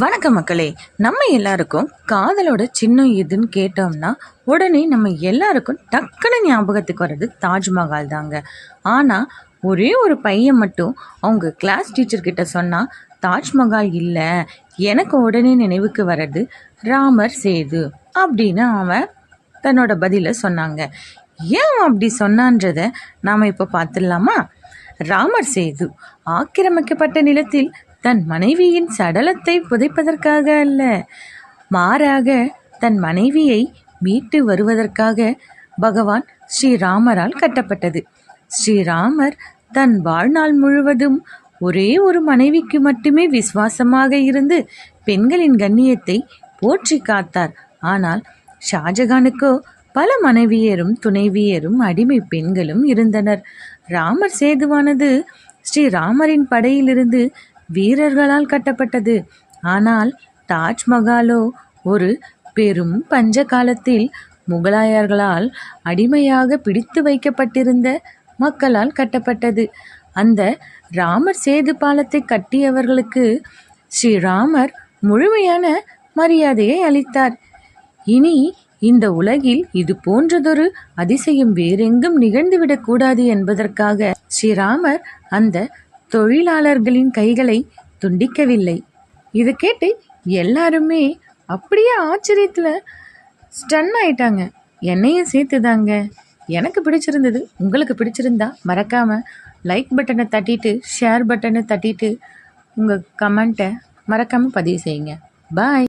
வணக்கம் மக்களே. நம்ம எல்லாருக்கும் காதலோட சின்னம் எதுன்னு கேட்டோம்னா உடனே நம்ம எல்லாருக்கும் டக்குன்னு ஞாபகத்துக்கு வர்றது தாஜ்மஹால் தாங்க. ஆனால் ஒரே ஒரு பையன் மட்டும் அவங்க கிளாஸ் டீச்சர்கிட்ட சொன்னால் தாஜ்மஹால் இல்லை, எனக்கு உடனே நினைவுக்கு வர்றது ராமர் சேது அப்படின்னு அவன் தன்னோட பதிலை சொன்னாங்க. ஏன் அப்படி சொன்னான்றதை நாம் இப்போ பார்த்துடலாமா? ராமர் சேது ஆக்கிரமிக்கப்பட்ட நிலத்தில் தன் மனைவியின் சடலத்தை புதைப்பதற்காக அல்ல, மாறாக தன் மனைவியை மீட்டு வருவதற்காக பகவான் ஸ்ரீராமரால் கட்டப்பட்டது. ஸ்ரீராமர் தன் வாழ்நாள் முழுவதும் ஒரே ஒரு மனைவிக்கு மட்டுமே விசுவாசமாக இருந்து பெண்களின் கண்ணியத்தை போற்றி காத்தார். ஆனால் ஷாஜகானுக்கோ பல மனைவியரும் துணைவியரும் அடிமை பெண்களும் இருந்தனர். ராமர் சேதுவானது ஸ்ரீராமரின் படையிலிருந்து வீரர்களால் கட்டப்பட்டது. ஆனால் தாஜ்மஹாலோ ஒரு பெரும் பஞ்ச காலத்தில் முகலாயர்களால் அடிமையாக பிடித்து வைக்கப்பட்டிருந்த மக்களால் கட்டப்பட்டது. அந்த ராமர் சேது பாலத்தை கட்டியவர்களுக்கு ஸ்ரீராமர் முழுமையான மரியாதையை அளித்தார். இனி இந்த உலகில் இது போன்றதொரு அதிசயம் வேறெங்கும் நிகழ்ந்துவிடக்கூடாது என்பதற்காக ஸ்ரீராமர் அந்த தொழிலாளர்களின் கைகளை துண்டிக்கவில்லை. இதை கேட்டு எல்லாருமே அப்படியே ஆச்சரியத்தில் ஸ்டன் ஆயிட்டாங்க. என்னையும் சேர்த்துதாங்க. எனக்கு பிடிச்சிருந்தது. உங்களுக்கு பிடிச்சிருந்தா மறக்காமல் லைக் பட்டனை தட்டிட்டு ஷேர் பட்டனை தட்டிட்டு உங்கள் கமெண்ட்டை மறக்காமல் பதிவு செய்யுங்க. பாய்.